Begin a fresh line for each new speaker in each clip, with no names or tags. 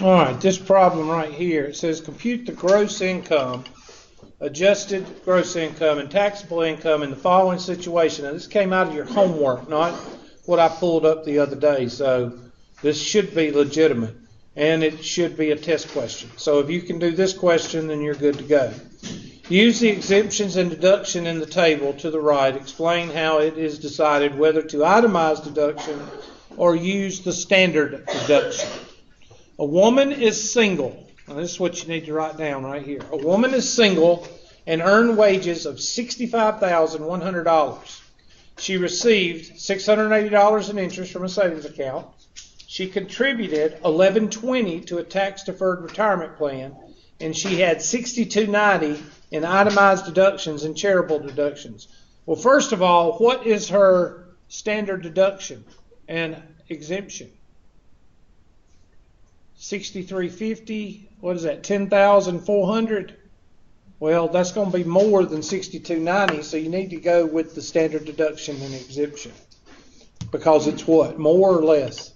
All right, this problem right here, it says compute the gross income, adjusted gross income, and taxable income in the following situation. Now, this came out of your homework, not what I pulled up the other day, so this should be legitimate, and it should be a test question. So if you can do this question, then you're good to go. Use the exemptions and deduction in the table to the right. Explain how it is decided whether to itemize deduction or use the standard deduction. A woman is single. Now, this is what you need to write down right here. A woman is single and earned wages of $65,100. She received $680 in interest from a savings account. She contributed $1120 to a tax-deferred retirement plan, and she had $6290 in itemized deductions and charitable deductions. Well, first of all, what is her standard deduction and exemption? $6,350. What is that? $10,400. Well, that's going to be more than $6,290, so you need to go with the standard deduction and exemption because it's what? More or less?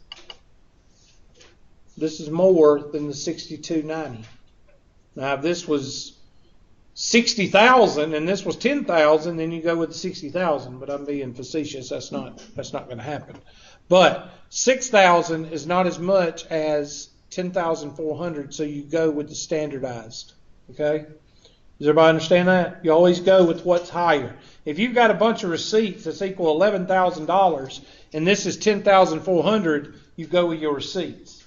This is more than the $6,290. Now, if this was $60,000 and this was $10,000, then you go with the $60,000. But I'm being facetious. That's not going to happen. But $6,000 is not as much as $10,400, so you go with the standardized. Okay? Does everybody understand that? You always go with what's higher. If you've got a bunch of receipts that's equal $11,000 and this is $10,400, you go with your receipts.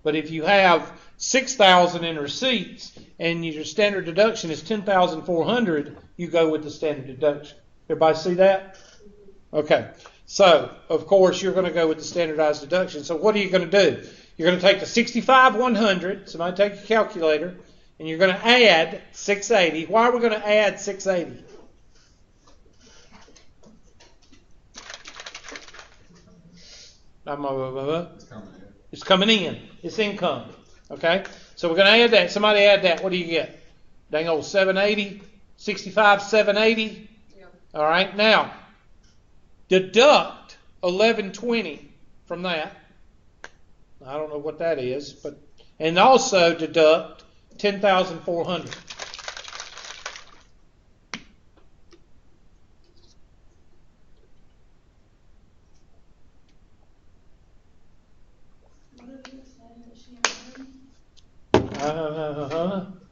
But if you have $6,000 in receipts and your standard deduction is $10,400, you go with the standard deduction. Everybody see that? Okay. So, of course, you're going to go with the standardized deduction. So what are you going to do? You're going to take the 65,100, somebody take a calculator, and you're going to add 680. Why are we going to add 680? It's coming in. It's income. Okay? So we're going to add that. Somebody add that. What do you get? Dang old 780. 65, 780. Yeah. All right. Now, deduct 1120 from that. I don't know what that is, but and also deduct 10,400.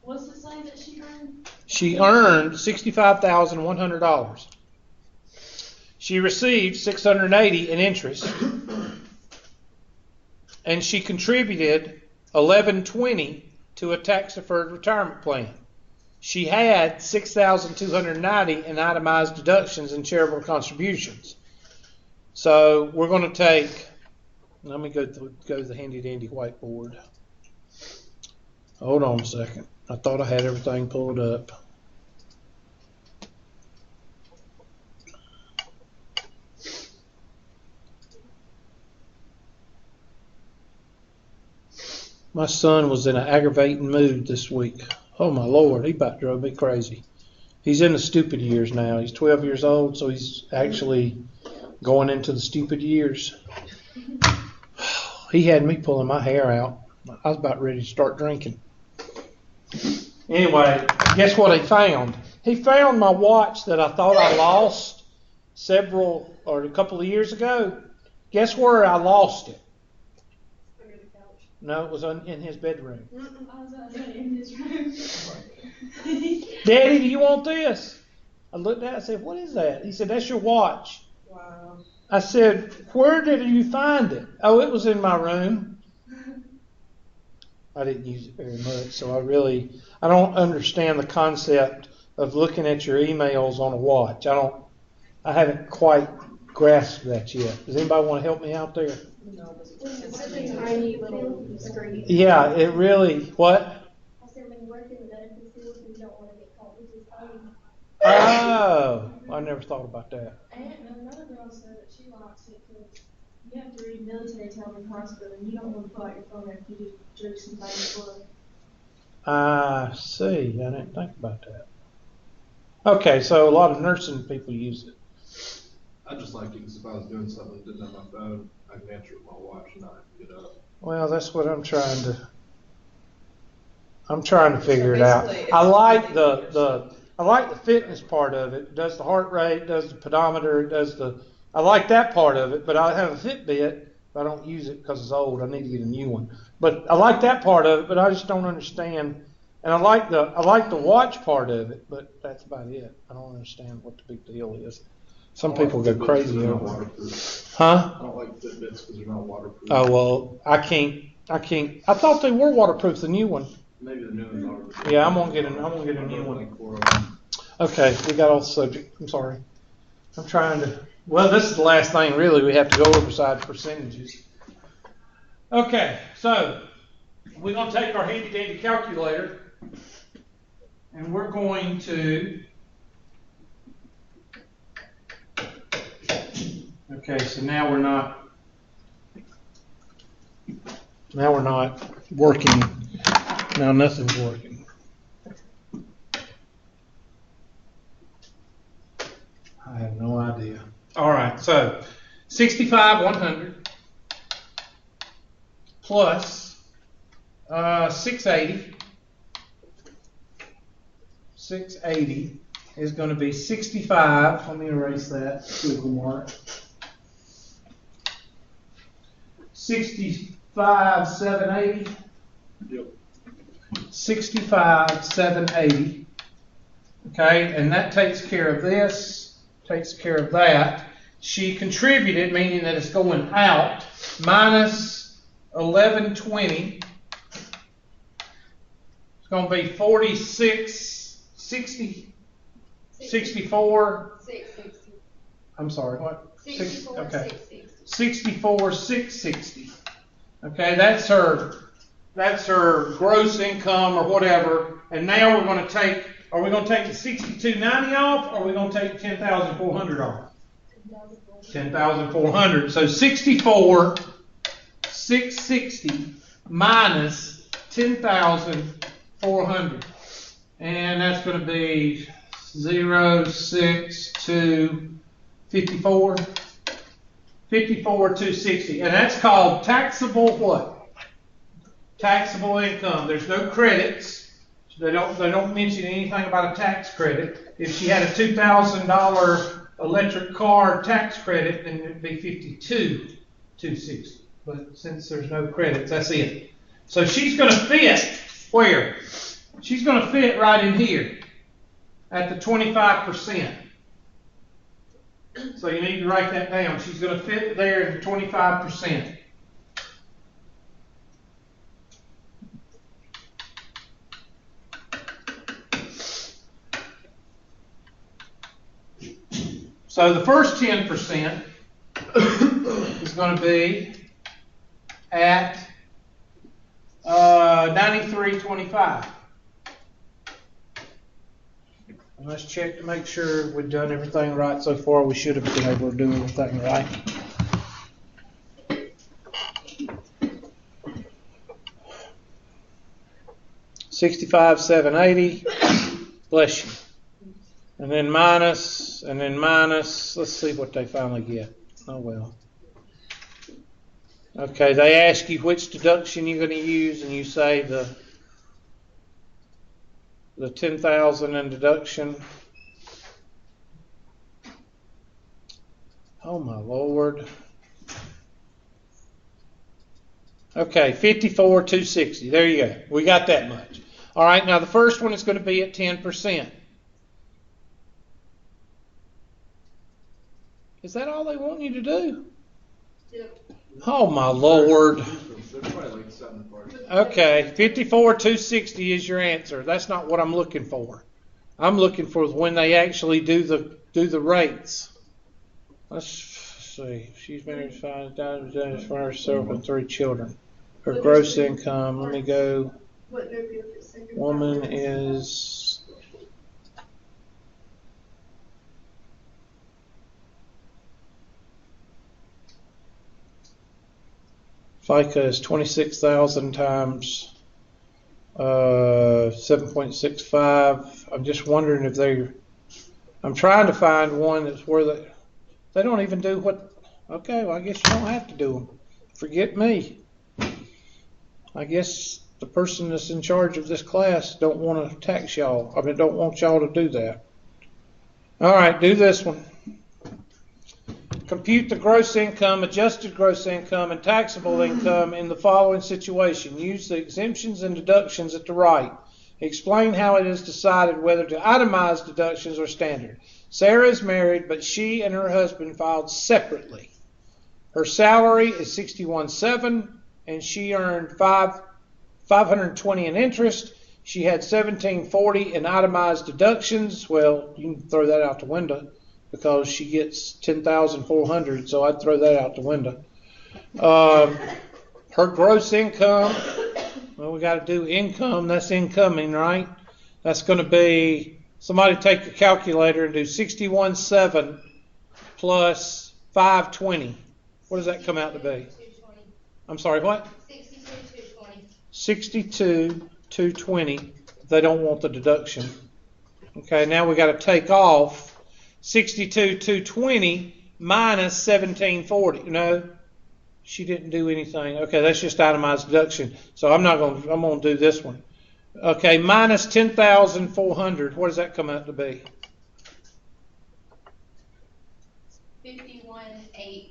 What's the say that she earned?
She earned $65,100. She received $680 in interest, and she contributed $1120 to a tax-deferred retirement plan. She had $6,290 in itemized deductions and charitable contributions. So we're going to take. Let me go to the handy-dandy whiteboard. Hold on a second. I thought I had everything pulled up. My son was in an aggravating mood this week. Oh my Lord, he about drove me crazy. He's in the stupid years now. He's 12 years old, so he's actually going into the stupid years. He had me pulling my hair out. I was about ready to start drinking. Anyway, guess what he found? He found my watch that I thought I lost a couple of years ago. Guess where I lost it?
Under the couch.
No, it was in his bedroom.
I was in his room.
Daddy, do you want this? I looked at it and said, what is that? He said, that's your watch.
Wow.
I said, where did you find it? Oh, it was in my room. I didn't use it very much, so I don't understand the concept of looking at your emails on a watch. I haven't quite grasped that yet. Does anybody want to help me out there?
No, it's such a tiny little screen.
Yeah, it really, what?
I said when you work in the medical field, you don't want to get caught with your phone.
Oh, I never thought about that.
And another girl said that she likes it because you have to read military tale in hospital and you don't want to pull out your phone after you jerk somebody's blood.
I see. I didn't think about that. Okay, so a lot of nursing people use it.
I just like it because if I was doing something that didn't have my phone, I can answer with my watch and not have to get up.
Well, that's what I'm trying to I'm trying to figure it out.
basically,
I
it's
like
really
I like the fitness part of it. It does the heart rate, does the pedometer, I like that part of it, but I have a Fitbit, but I don't use it because it's old. I need to get a new one. But I like that part of it, but I just don't understand. And I like the watch part of it, but that's about it. I don't understand what the big deal is. Some people go crazy over it. Huh?
I don't like Fitbits because they're not waterproof.
Oh, well, I can't. I thought they were waterproof, the new one.
Maybe the new ones are.
Yeah, I'm gonna get a new one.
Like 4 of them.
Okay, we got off subject. I'm sorry. I'm trying to. Well, this is the last thing really we have to go over besides percentages. Okay, so we're gonna take our handy dandy calculator, and we're going to. Okay, so now we're not working. Now nothing's working. I have no idea. All right, so 65, 100 plus 680. 680 is going to be 65. Let me erase that Google mark. 65, 780.
Yep.
65, 780. Okay, and that takes care of this, takes care of that. She contributed, meaning that it's going out, minus 1120. It's going to be 46, 60, 64.
660.
I'm sorry, what?
64,
Okay.
660.
64, 660. Okay, that's her gross income or whatever. And now we're going to take, are we going to take the 6290 off, or are we going to take 10,400 off? 10,400. So 64, 660 minus 10,400. And that's going to be 0, 6, 2, 54. 54,260, and that's called taxable what? Taxable income. There's no credits. They don't mention anything about a tax credit. If she had a $2,000 electric car tax credit, then it'd be 52,260. But since there's no credits, that's it. So she's going to fit where? She's going to fit right in here at the 25%. So you need to write that down. She's going to fit there at 25%. So the first 10% is going to be at 93.25. Let's check to make sure we've done everything right so far. We should have been able to do everything right. $65,780. Bless you. And then minus. Let's see what they finally get. Oh well. Okay, they ask you which deduction you're going to use, and you say the 10,000 in deduction. Oh my Lord. Okay, 54,260. There you go. We got that much. All right, now the first one is going to be at 10%. Is that all they want you to do?
Yep.
Oh my Lord.
They're probably like 7 parts.
Okay, 54,260 is your answer. That's not what I'm looking for. I'm looking for when they actually do the rates. Let's see. She's married 5 times, first several 3 children. Her gross income. Let me go.
What their benefits second
Woman
part
is. FICA is 26,000 times 7.65. I'm just wondering if I'm trying to find one that's where they don't even do what. Okay, well I guess you don't have to do them. Forget me. I guess the person that's in charge of this class don't want to tax y'all. I mean, don't want y'all to do that. All right, do this one. Compute the gross income, adjusted gross income, and taxable income in the following situation. Use the exemptions and deductions at the right. Explain how it is decided whether to itemize deductions or standard. Sarah is married, but she and her husband filed separately. Her salary is $61,700, and she earned $520 in interest. She had $1,740 in itemized deductions. Well, you can throw that out the window because she gets $10,400, so I'd throw that out the window. Her gross income, well, we got to do income. That's incoming, right? That's going to be, somebody take a calculator and do 61,700 plus 520. What does that come out to be? I'm sorry, what? 62,220. They don't want the deduction. Okay, now we got to take off 62,220 minus 1,740. No, she didn't do anything. Okay, that's just itemized deduction. So I'm going to do this one. Okay, minus 10,400. What does that come out to be?
51,820.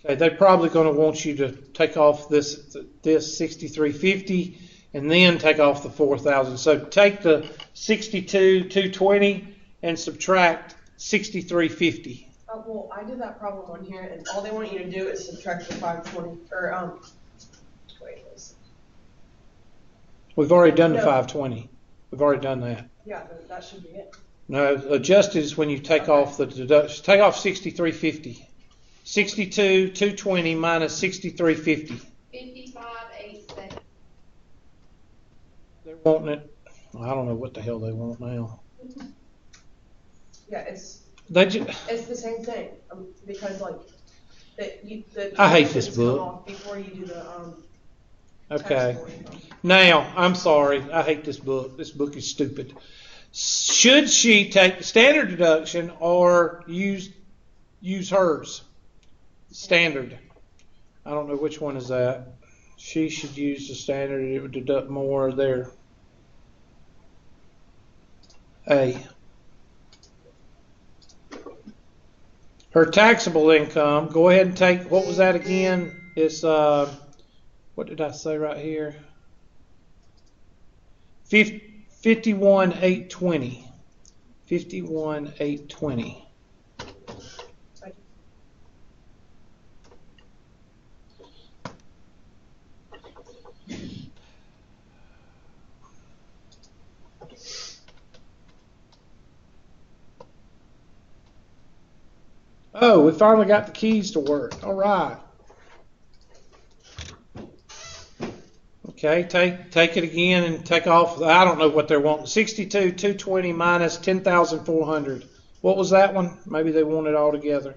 Okay, they're probably going to want you to take off this 6,350 and then take off the 4,000. So take the 62,220 and subtract 6,350.
Well, I did that problem on here, and all they want you to do is subtract the 520, or, wait,
We've already done the
No.
520. We've already done that.
yeah, that should be it.
No, adjusted is when you take off the deduction. Take off 6,350. 62,220 minus 6,350.
55,870.
They're wanting it. I don't know what the hell they want now.
Yeah, it's
They just,
the same thing, because like, the
I hate this
deductions come
book.
off before you do the,
okay.
taxable income.
Now, I'm sorry. I hate this book. This book is stupid. Should she take the standard deduction or use hers? Standard. I don't know which one is that. She should use the standard. It would deduct more there. A. Her taxable income, go ahead and take, what was that again? It's, what did I say right here? 51,820. 51,820. Oh, we finally got the keys to work. All right. Okay, take it again and take off. I don't know what they're wanting. 62,220 minus 10,400. What was that one? Maybe they want it all together.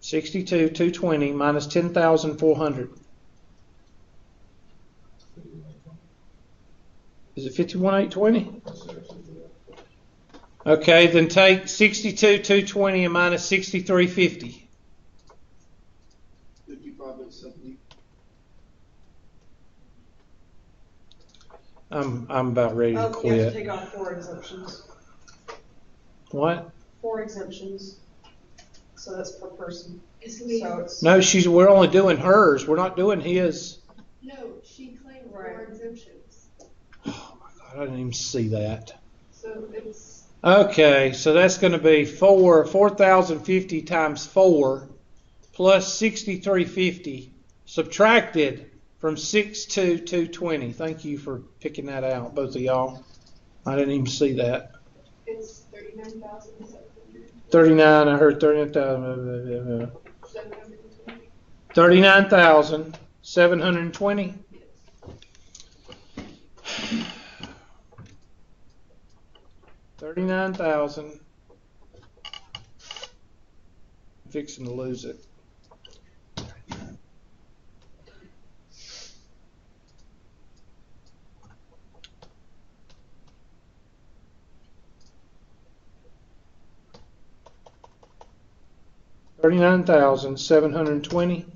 $62,220 minus 10,400. Is it 51,820? Okay, then take 62,220 and minus 6,350.
55,870.
I'm about ready to
You have to
quit.
take off 4 exemptions.
What?
4 exemptions. So that's per person.
It's gonna be,
So it's,
No, we're only doing hers. We're not doing his.
no, she claimed
Right.
4 exemptions.
Oh my God, I didn't even see that.
So it's,
Okay, so that's going to be 4,050 times 4 plus 6,350 subtracted from 62,220. Thank you for picking that out, both of y'all. I didn't even see that.
it's 39,700.
39, I heard 39,000.
720.
39,720.
Yes.
39,000. Fixing to lose it. 39,720.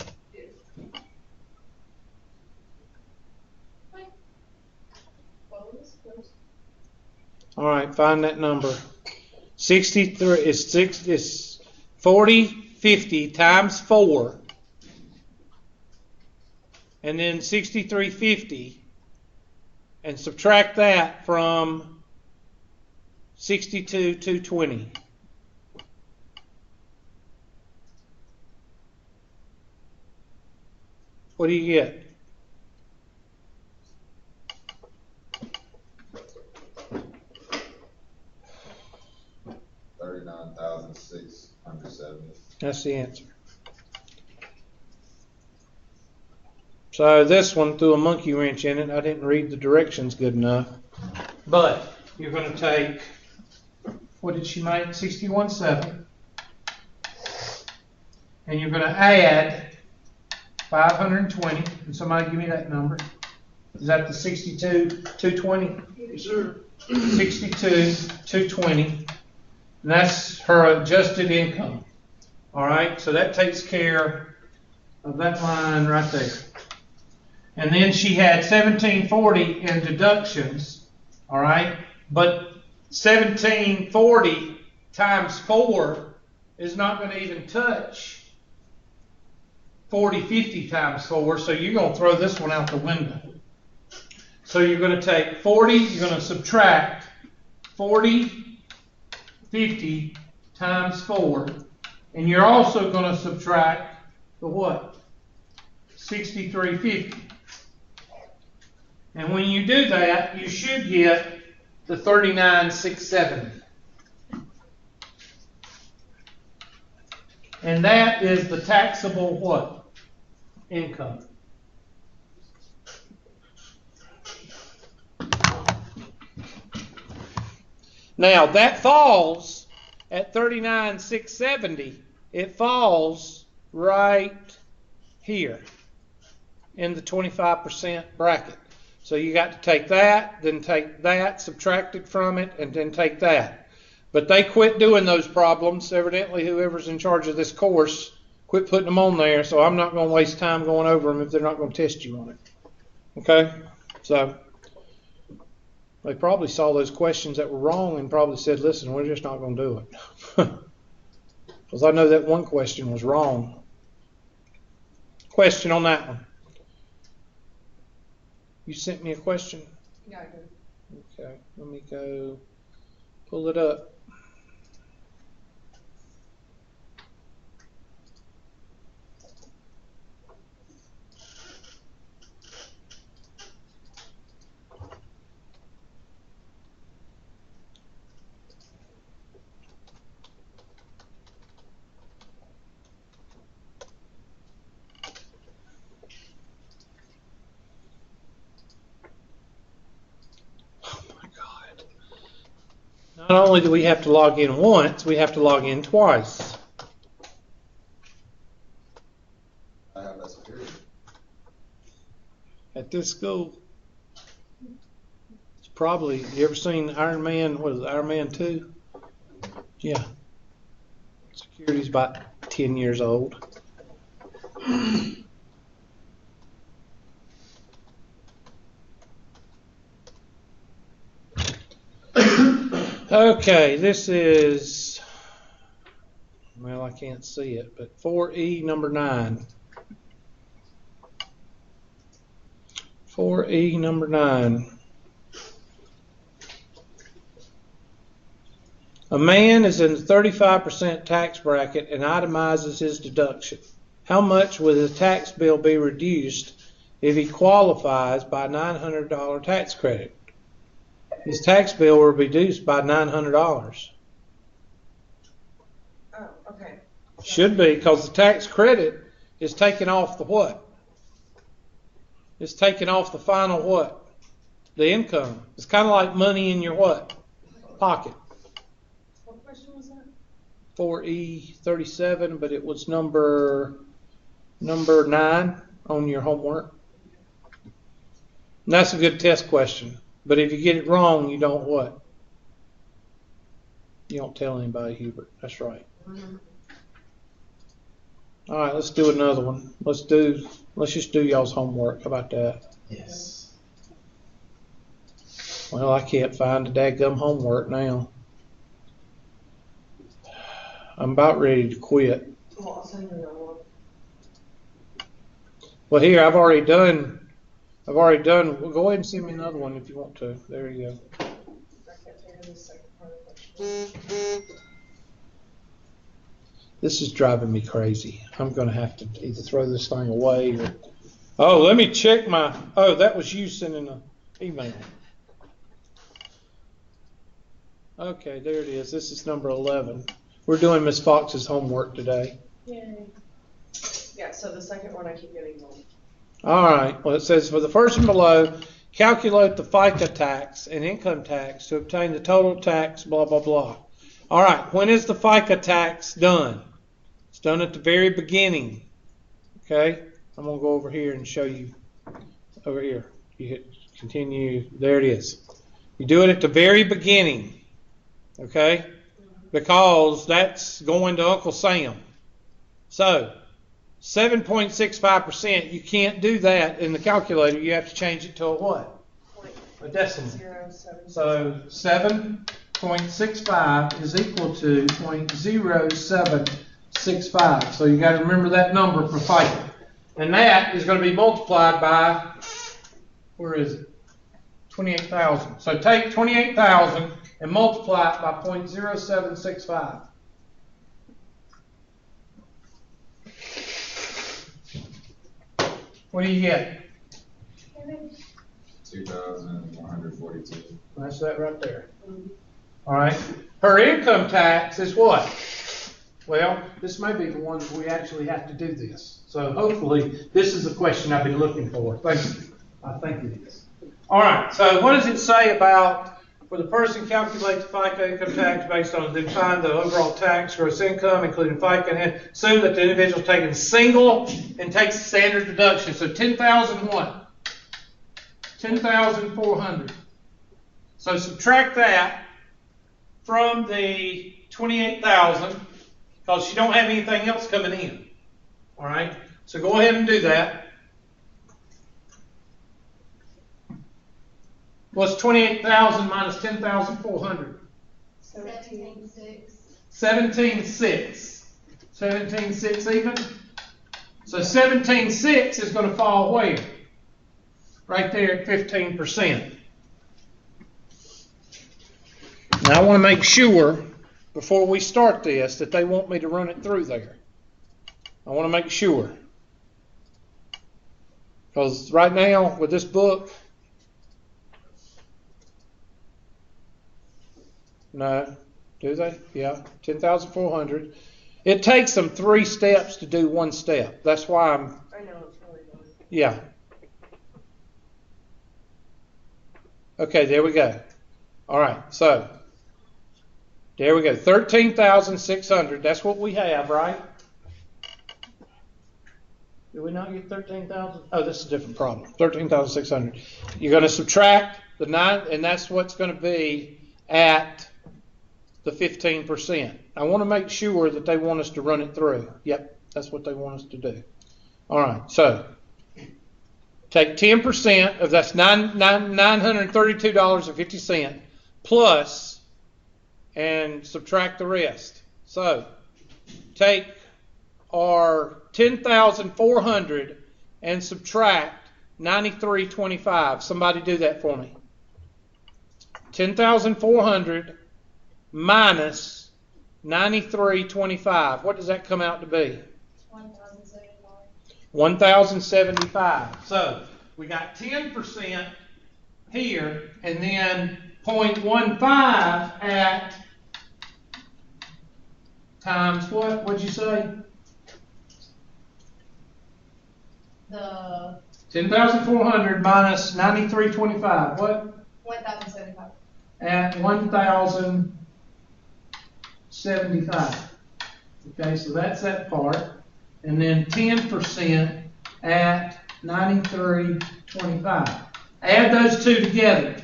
All right, find that number. 63 is 4050 times 4, and then 6350, and subtract that from 62,220. What do you get?
$39,670.
That's the answer. So this one threw a monkey wrench in it. I didn't read the directions good enough. But you're going to take, what did she make? 61.7. And you're going to add 520. Can somebody give me that number? Is that the 62,220?
Yes, sir.
62,220. And that's her adjusted income. All right, so that takes care of that line right there. And then she had 1740 in deductions. All right, but 1740 times 4 is not going to even touch 4050 times 4. So you're going to throw this one out the window. So you're going to take 40, you're going to subtract 4050 times 4, and you're also going to subtract the what? 6350. And when you do that, you should get the 39,670. And that is the taxable what? Income. Now that falls at 39,670. It falls right here in the 25% bracket. So you got to take that, then take that, subtract it from it, and then take that. But they quit doing those problems. Evidently, whoever's in charge of this course quit putting them on there. So I'm not going to waste time going over them if they're not going to test you on it. Okay? So they probably saw those questions that were wrong and probably said, listen, we're just not going to do it. Because I know that one question was wrong. Question on that one. You sent me a question?
Yeah, I do.
Okay, let me go pull it up. Not only do we have to log in once, we have to log in twice.
I have that security.
At this school. It's probably, you ever seen Iron Man, what is it, Iron Man 2? Yeah. Security's about 10 years old. Okay, this is, well, I can't see it, but 4E number 9. 4E number 9. A man is in the 35% tax bracket and itemizes his deduction. How much will his tax bill be reduced if he qualifies by $900 tax credit? His tax bill will be reduced by $900.
Oh, okay.
Should be, because the tax credit is taken off the what? It's taken off the final what? The income. It's kind of like money in your what? Pocket.
What question was that?
4E37, but it was number 9 on your homework. And that's a good test question. But if you get it wrong, you don't what? You don't tell anybody, Hubert. That's right.
Mm-hmm.
All right, let's do another one. Let's just do y'all's homework. How about that?
Yes.
Well, I can't find the dadgum homework now. I'm about ready to quit.
Well, I'll send you another one.
Well, here, I've already done, well, go ahead and send me another one if you want to. There you go.
I can't figure this second part of the question.
This is driving me crazy. I'm going to have to either throw this thing away or... Oh, let me check my... Oh, that was you sending an email. Okay, there it is. This is number 11. We're doing Miss Fox's homework today.
Yay.
Yeah, so the second one I keep getting wrong.
All right. Well, it says, for the first one below, calculate the FICA tax and income tax to obtain the total tax, blah, blah, blah. All right. When is the FICA tax done? It's done at the very beginning. Okay? I'm going to go over here and show you. Over here. You hit continue. There it is. You do it at the very beginning. Okay? Because that's going to Uncle Sam. So, 7.65%, you can't do that in the calculator. You have to change it to a what? A decimal.
0.07.
So 7.65 is equal to 0.0765. So you got to remember that number for FICA. And that is going to be multiplied by, where is it? 28,000. So take 28,000 and multiply it by 0.0765. What do you get?
2,142.
That's that right there. All right. Her income tax is what? Well, this may be the one that we actually have to do this. So hopefully this is the question I've been looking for. Thank you. I think it is. All right. So what does it say about where the person calculates FICA income tax based on then find the overall tax gross income, including FICA, and assume that the individual is taking single and takes standard deduction. So 10,000 what? 10,400. So subtract that from the 28,000 because you don't have anything else coming in. All right. So go ahead and do that. What's 28,000 minus 10,400?
17.6.
17.6. 17.6 even? So 17.6 is going to fall where? Right there at 15%. Now I want to make sure before we start this that they want me to run it through there. I want to make sure. Because right now with this book, no, do they? Yeah, 10,400. It takes them 3 steps to do 1 step. That's why I'm.
I know, it's really good.
Yeah. Okay, there we go. All right, so there we go. 13,600. That's what we have, right? Did we not get 13,000? Oh, this is a different problem. 13,600. You're going to subtract the 9, and that's what's going to be at the 15%. I want to make sure that they want us to run it through. Yep, that's what they want us to do. All right, so take 10% of that's $932.50 plus and subtract the rest. So take our 10,400 and subtract 93.25. Somebody do that for me. 10,400 minus 93.25. What does that come out to be?
1,075.
1,075. So we got 10% here, and then 0.15 at times what? What'd you say?
The
10,400 minus 93.25. What?
1,075.
At 1,075. Okay, so that's that part. And then 10% at 93.25. Add those two together.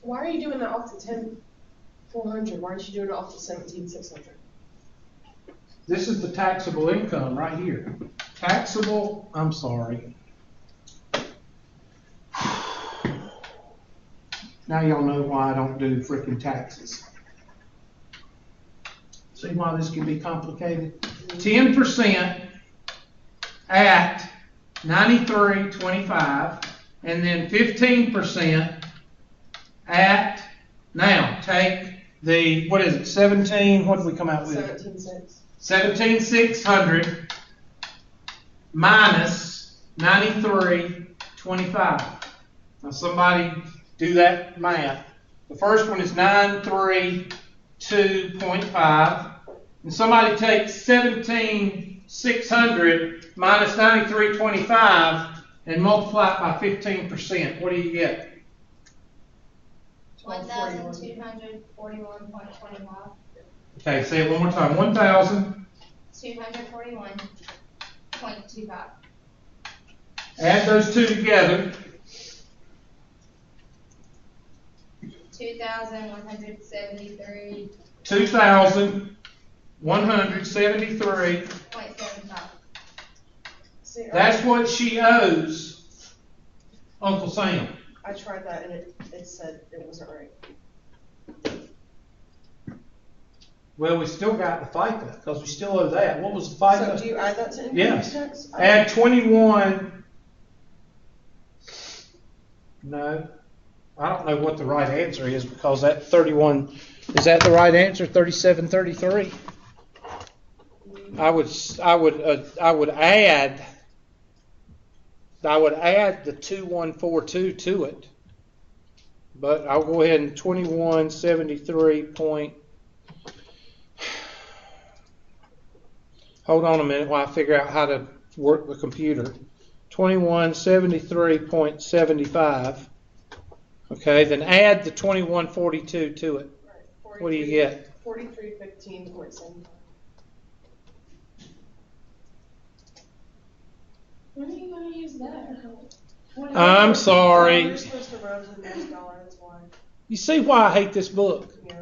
Why are you doing that off the 10,400? Why aren't you doing it off the 17,600?
This is the taxable income right here. Taxable, I'm sorry. Now y'all know why I don't do freaking taxes. See why this can be complicated? 10% at 93.25, and then 15% at, now take the, what is it, 17, what did we come out with?
17,600.
17,600 minus 93.25. Now somebody do that math. The first one is 932.5. And somebody takes 17,600 minus 93.25 and multiply it by 15%. What do you get?
1,241.25.
Okay, say it one more time.
241.25.
Add those two together.
2,173.
2,173.
See,
That's what she owes Uncle Sam.
I tried that and it said it wasn't right.
Well, we still got the FICA because we still owe that. What was the FICA?
So do you add that to income
Yes.
tax?
Add 21. No, I don't know what the right answer is because that 31, is that the right answer? 3733. I would add the 2142 to it, but I'll go ahead and 2173 point. Hold on a minute while I figure out how to work the computer. 2173.75. Okay, then add the 2142 to it.
Right.
What do you get?
4315.75.
When are you gonna use that?
I'm sorry.
You're supposed to row to the next dollar, that's why.
You see why I hate this book?
Yeah.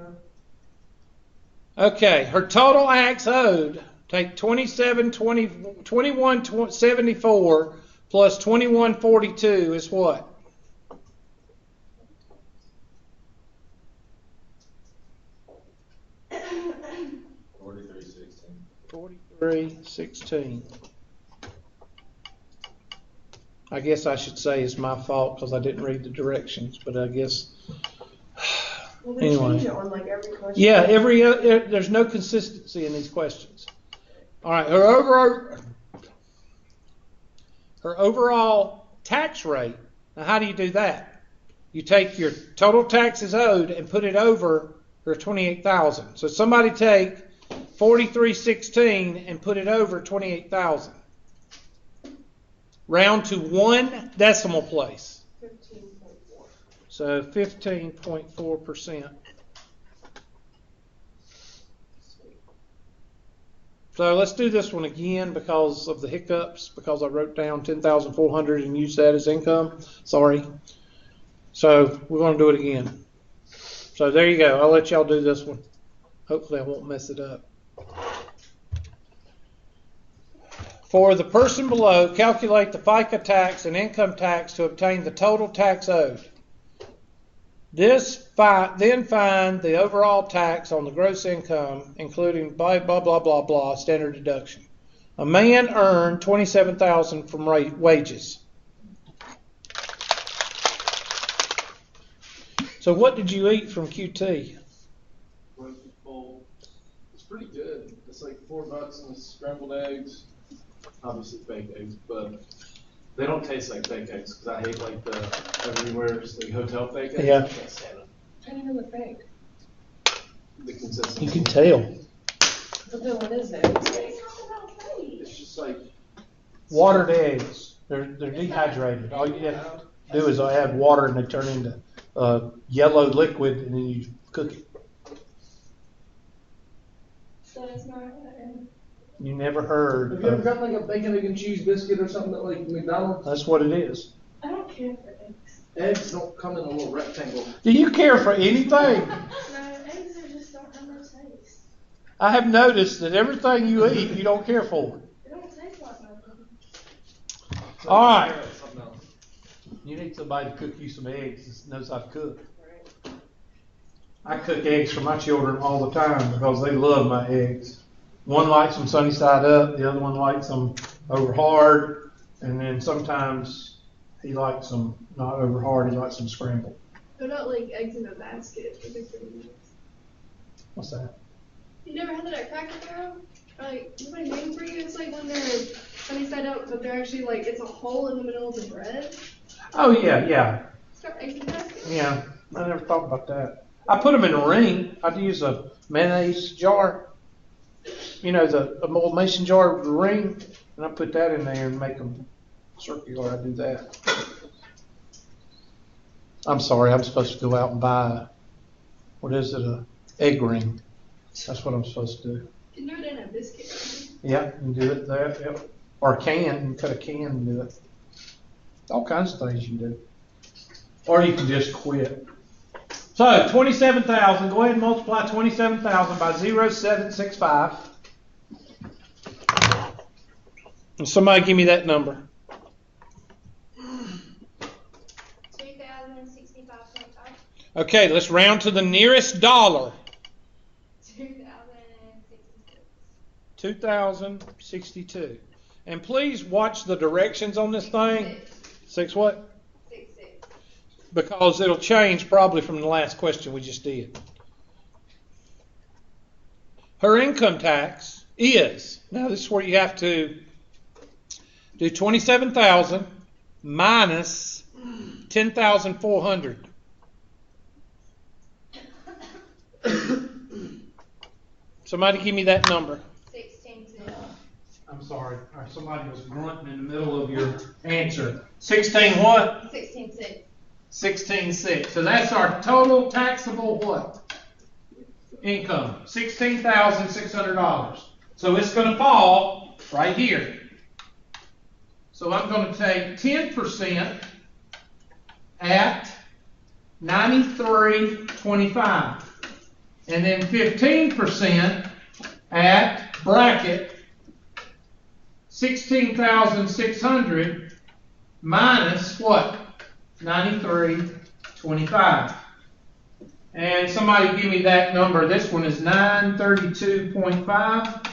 Okay, her total acts owed. Take 2174 plus 2142 is what?
4316.
4316. I guess I should say it's my fault because I didn't read the directions, but I guess.
Well, they
Anyway.
change it on like every question.
Yeah, there's no consistency in these questions. All right, her overall tax rate. Now, how do you do that? You take your total taxes owed and put it over her 28,000. So somebody take 4316 and put it over 28,000. Round to one decimal place.
15.4.
So 15.4%. So let's do this one again because of the hiccups, because I wrote down 10,400 and used that as income. Sorry. So we're going to do it again. So there you go. I'll let y'all do this one. Hopefully I won't mess it up. For the person below, calculate the FICA tax and income tax to obtain the total tax owed. Then find the overall tax on the gross income, including blah, blah, blah, blah, blah, standard deduction. A man earned $27,000 from wages. So what did you eat from QT?
Breakfast bowl. It's pretty good. It's like $4 and scrambled eggs. Obviously fake eggs, but they don't taste like fake eggs because I hate like the everywhere like hotel fake eggs.
Yeah.
I can't stand them.
How do you know the fake?
The consistency.
You can tell.
But then what is it? It's fake.
It's just like
Watered eggs. They're dehydrated. All you have to do is add water and they turn into yellow liquid and then you cook it.
So it's not,
You never heard.
have you ever got like a bacon, egg, and cheese biscuit or something at like McDonald's?
That's what it is.
I don't care for eggs.
Eggs don't come in a little rectangle.
Do you care for anything?
No, eggs are just don't have no taste.
I have noticed that everything you eat, you don't care for.
It don't taste like nothing.
All right.
Something else.
You need somebody to cook you some eggs that knows how to cook.
Right.
I cook eggs for my children all the time because they love my eggs. One likes them sunny side up, the other one likes them over hard, and then sometimes he likes them not over hard, he likes them scrambled.
They're not like eggs in a basket. They're different eggs.
What's that?
You never had that at Cracker Barrel? Like, nobody made them for you? It's like when they're sunny side up, but they're actually like, it's a hole in the middle of the bread.
Oh, yeah.
It's got eggs in the basket.
Yeah, I never thought about that. I put them in a ring. I'd use a mayonnaise jar, you know, the old mason jar with the ring, and I put that in there and make them circular. I do that. I'm sorry, I'm supposed to go out and buy, what is it, a egg ring. That's what I'm supposed to do.
You can do it in a biscuit.
Yeah, you can do it there, yep. Or a can, you can cut a can and do it. All kinds of things you can do. Or you can just quit. So, 27,000, go ahead and multiply 27,000 by 0.765. And somebody give me that number.
2,065.5.
Okay, let's round to the nearest dollar.
2,066.
2,062. And please watch the directions on this thing. 6 what?
66.
Because it'll change probably from the last question we just did. Her income tax is, now this is where you have to do 27,000 minus 10,400. Somebody give me that number.
16.6.
I'm sorry. Somebody was grunting in the middle of your answer. 16 what?
16.6.
16.6. So that's our total taxable what? Income. $16,600. So it's going to fall right here. So I'm going to take 10% at 93.25. And then 15% at bracket 16,600 minus what? 93.25. And somebody give me that number. This one is 932.5.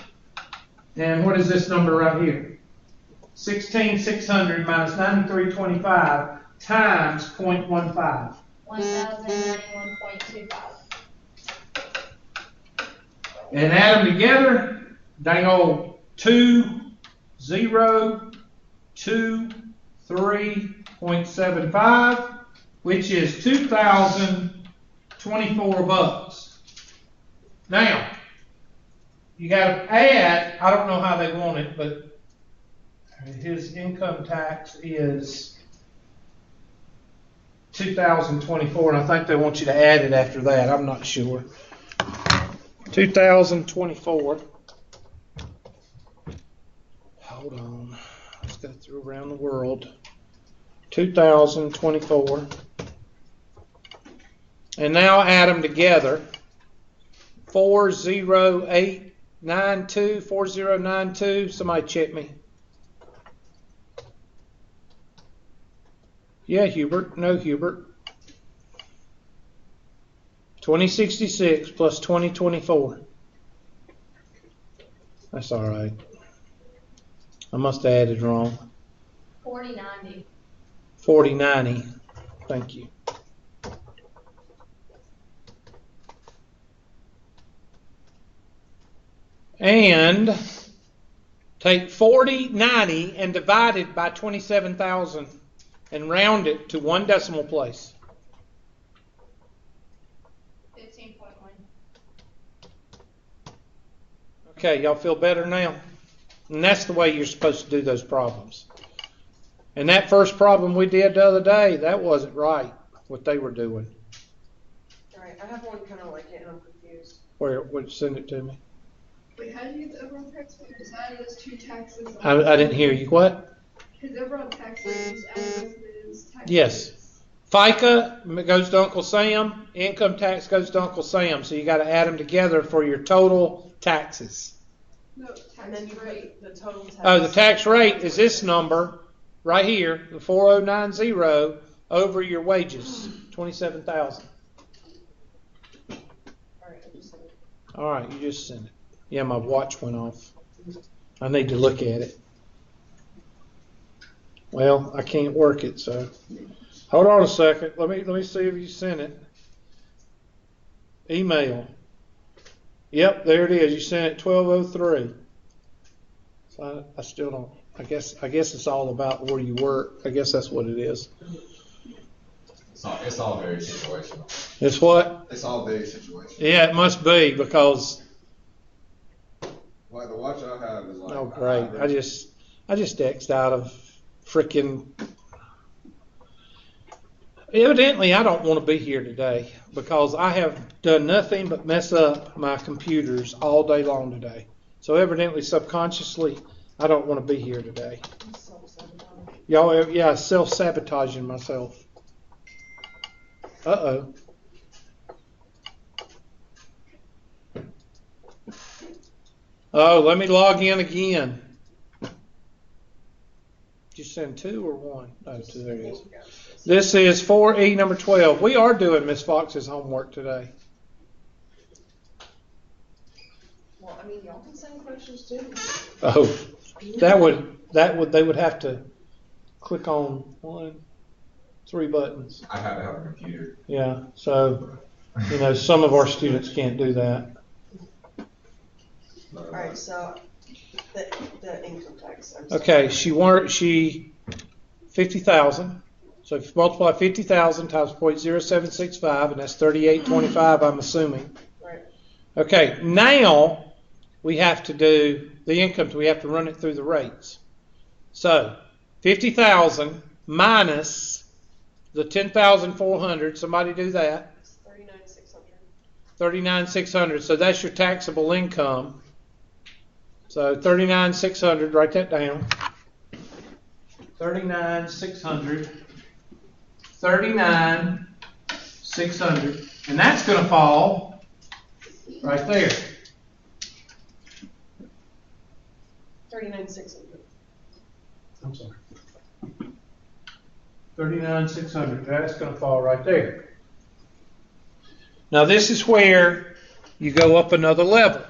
And what is this number right here? 16,600 minus 93.25 times 0.15.
1,091.25.
And add them together, dang old 2,023.75, which is 2,024 bucks. Now, you got to add, I don't know how they want it, but his income tax is 2,024, and I think they want you to add it after that. I'm not sure. 2024. Hold on. Let's go through around the world. 2024. And now add them together. 4092. Somebody check me. Yeah, Hubert. No, Hubert. 2066 plus 2024. That's all right. I must have added wrong.
4090.
4090. Thank you. And take 4090 and divide it by 27,000 and round it to one decimal place.
15.1.
Okay, y'all feel better now? And that's the way you're supposed to do those problems. And that first problem we did the other day, that wasn't right, what they were doing.
All right, I have one kind of like it, and I'm confused.
Where, send it to me.
Wait, how do you get the overall tax rate? Just add those two taxes.
I didn't hear you. What?
His overall tax rate is added both of his taxes.
Yes. FICA goes to Uncle Sam, income tax goes to Uncle Sam, so you got to add them together for your total taxes.
No,
And then
tax
you
rate.
put the total tax.
Oh, the tax rate is this number right here, the 4090 over your wages, 27,000.
Alright, I just said it.
All right, you just sent it. Yeah, my watch went off. I need to look at it. Well, I can't work it, so hold on a second. Let me see if you sent it. Email. Yep, there it is. You sent it 12:03. So I still don't. I guess it's all about where you work. I guess that's what it is.
It's all very situational.
It's what?
It's all very situational.
Yeah, it must be because.
Like the watch I have is like.
Oh, great! I just X'd out of freaking. Evidently, I don't want to be here today because I have done nothing but mess up my computers all day long today. So evidently, subconsciously, I don't want to be here today. Y'all, yeah, self-sabotaging myself. Uh-oh. Oh, let me log in again. Did you send 2 or 1? Oh, 2, there it is. This is 4E number 12. We are doing Miss Fox's homework today.
Well, I mean, y'all can send questions too.
Oh, they would have to click on 3 buttons.
I have to have a computer.
Yeah, so, some of our students can't do that.
Alright, so the income tax. I'm
Okay, she 50,000. So if you multiply 50,000 times 0.0765, and that's 3825, I'm assuming.
Right.
Okay, now we have to do the income. We have to run it through the rates. So 50,000 minus the 10,400. Somebody do that.
39,600.
39,600. So that's your taxable income. So 39,600. Write that down. 39,600. 39,600. And that's going to fall right there.
39,600.
I'm sorry. 39,600. That's going to fall right there. Now this is where you go up another level.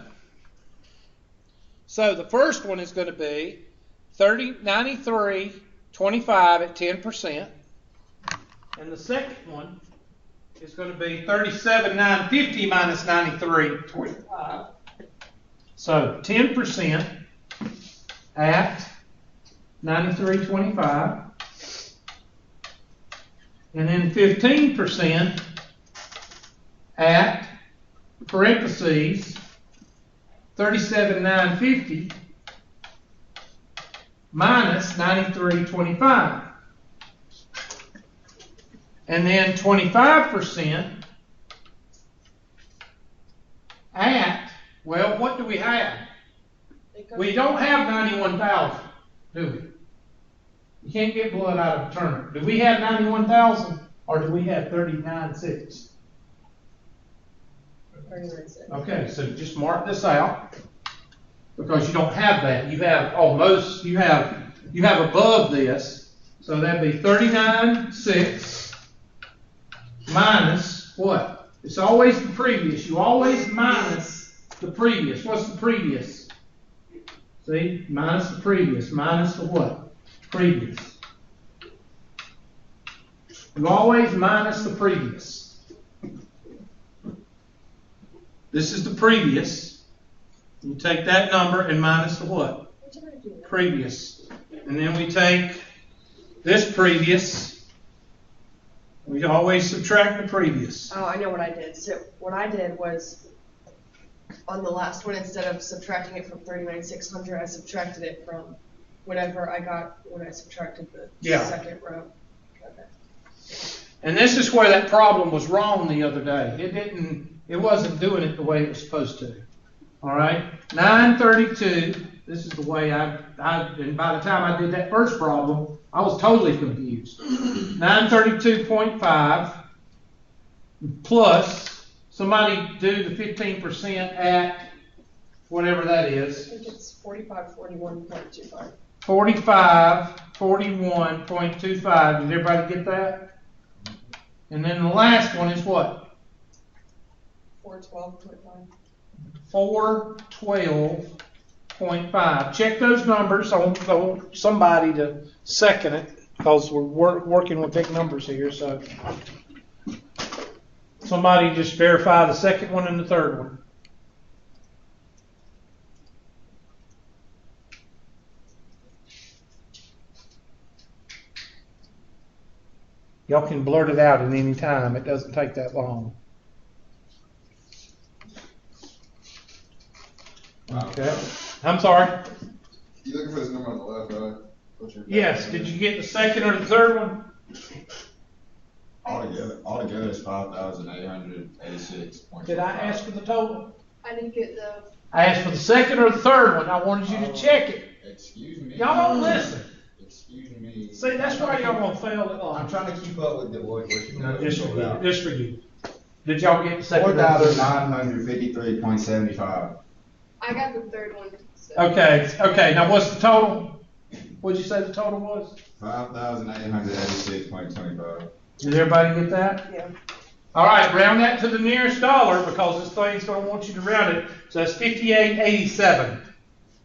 So the first one is going to be 93.25 at 10%. And the second one is going to be 37,950 minus 93.25. So 10% at 93.25. And then 15% at parentheses 37,950 minus 93.25. And then 25% at, well, what do we have? We don't have 91,000, do we? You can't get blood out of a turnip. Do we have 91,000 or do we have 39,600?
39,600.
Okay, so just mark this out because you don't have that. You have almost, you have above this. So that'd be 39,600 minus what? It's always the previous. You always minus the previous. What's the previous? See? Minus the previous. Minus the what? Previous. You always minus the previous. This is the previous. You take that number and minus the what? Previous. And then we take this previous. We always subtract the previous.
Oh, I know what I did. So what I did was, on the last one, instead of subtracting it from 39,600, I subtracted it from whatever I got when I subtracted the second row. Okay.
And this is where that problem was wrong the other day. It wasn't doing it the way it was supposed to. All right, 932. This is the way and by the time I did that first problem, I was totally confused. 932.5 plus, somebody do the 15% at whatever that
I
is.
think it's 4541.25.
4541.25. Did everybody get that? And then the last one is what?
412.5.
412.5. Check those numbers. I want somebody to second it because we're working with big numbers here. So somebody just verify the second one and the third one. Y'all can blurt it out at any time. It doesn't take that long. Okay. I'm sorry.
You looking for this number on the left, right?
Yes. Did you get the second or the third one?
Altogether it's 5,886.
Did I ask for the total?
I didn't get the,
I asked for the second or the third one. I wanted you to check it.
Excuse me.
Y'all don't listen.
Excuse me.
See, that's why y'all gonna fail at
I'm
life.
trying to keep up with what you
No,
know.
just for you. Just for you. Did y'all get the second? or the third?
4,953.75.
I got the third one. So.
Okay. Now what's the total? What'd you say the total was?
5,886.25.
Did everybody get that?
Yeah.
All right, round that to the nearest dollar because this thing's going to want you to round it. So that's 58.87.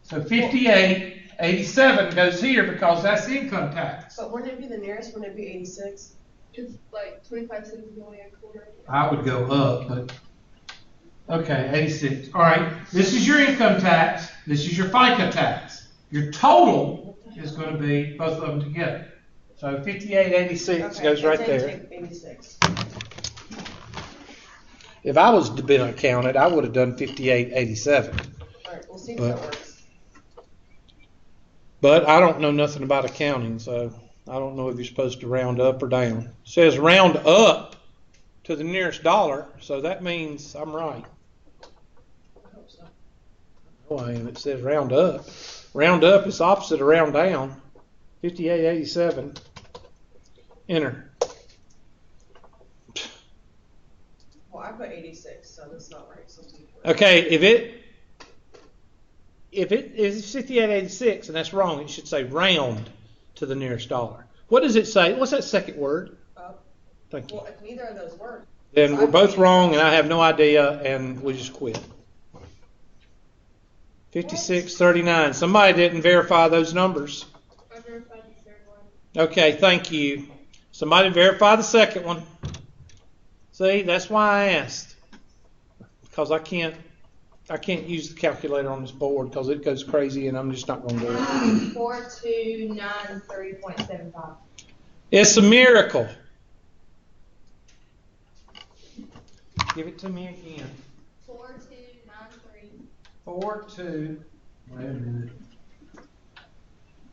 So 58.87 goes here because that's income tax.
But wouldn't it be the nearest? Wouldn't it be 86?
It's like 25 cents is only a quarter.
I would go up, but okay, 86. All right, this is your income tax. This is your FICA tax. Your total is going to be both of them together. So 58.86 goes right there.
86.
If I was to be an accountant, I would have done 58.87.
All right, we'll see if that works.
But I don't know nothing about accounting, so I don't know if you're supposed to round up or down. It says round up to the nearest dollar, so that means I'm right.
I hope so.
Oh, I am. It says round up. Round up is opposite of round down. 58.87. Enter.
Well, I put 86, so that's not right. So
Okay, if it is 58.86 and that's wrong, it should say round to the nearest dollar. What does it say? What's that second word?
Up.
Thank you.
Well, if neither of those work.
Then we're both wrong and I have no idea and we just quit. 56.39. Somebody didn't verify those numbers.
I verified the third one.
Okay, thank you. Somebody verify the second one. See, that's why I asked. Because I can't use the calculator on this board because it goes crazy and I'm just not going to do it.
4293.75.
It's a miracle. Give it to me again.
4293.
42. Wait a minute.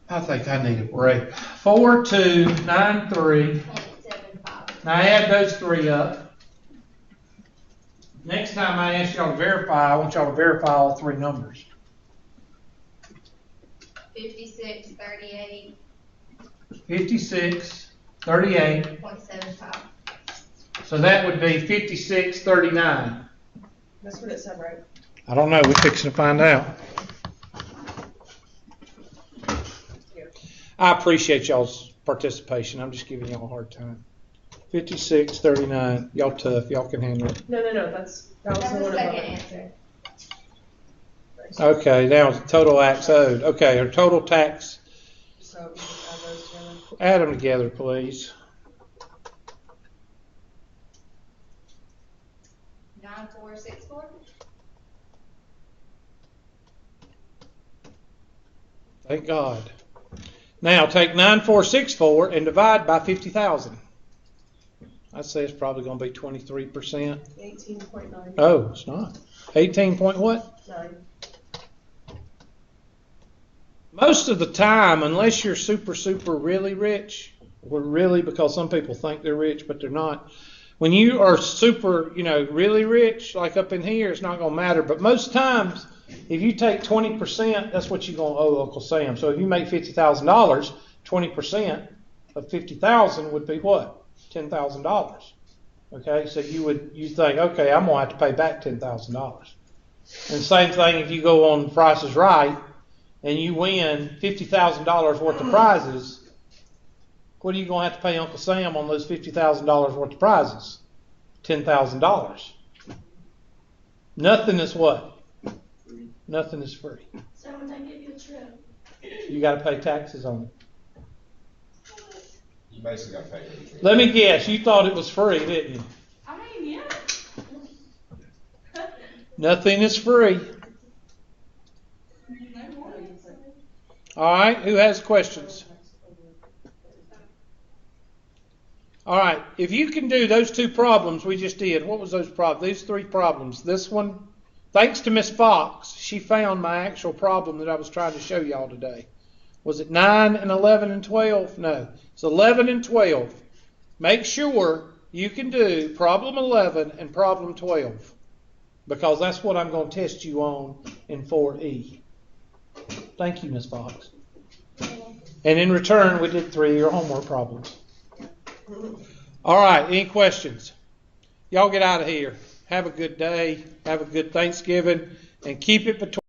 I think I need a break. 4293.
0.75.
Now add those three up. Next time I ask y'all to verify, I want y'all to verify all three numbers.
5638.
5638.
0.75.
So that would be 5639.
That's what it said, right?
I don't know. We're fixing to find out. I appreciate y'all's participation. I'm just giving y'all a hard time. 5639. Y'all tough. Y'all can handle it.
No. That was
That's
the
the
one
second
above it.
answer.
Okay, now total tax owed. Okay, our total tax.
So you just add those together.
Add them together, please.
9464.
Thank God. Now take 9464 and divide by 50,000. I'd say it's probably going to be 23%.
18.9.
Oh, it's not. 18 point what?
9.
Most of the time, unless you're super really rich, or really because some people think they're rich, but they're not. When you are super, really rich, like up in here, it's not going to matter. But most times, if you take 20%, that's what you're going to owe Uncle Sam. So if you make $50,000, 20% of 50,000 would be what? $10,000. Okay, so you think, okay, I'm gonna have to pay back $10,000. And same thing if you go on Price is Right and you win $50,000 worth of prizes, what are you gonna have to pay Uncle Sam on those $50,000 worth of prizes? $10,000. Nothing is what? Nothing is free.
So when they give you a trip.
You got to pay taxes on it.
You basically got to pay for it.
Let me guess, you thought it was free, didn't you?
I mean, yeah.
Nothing is free. All right, who has questions? All right, if you can do those two problems we just did, what was those problems? These three problems. This one, thanks to Miss Fox, she found my actual problem that I was trying to show y'all today. Was it 9 and 11 and 12? No, it's 11 and 12. Make sure you can do problem 11 and problem 12 because that's what I'm going to test you on in 4E. Thank you, Miss Fox. And in return, we did 3 of your homework problems. All right, any questions? Y'all get out of here. Have a good day. Have a good Thanksgiving. And keep it between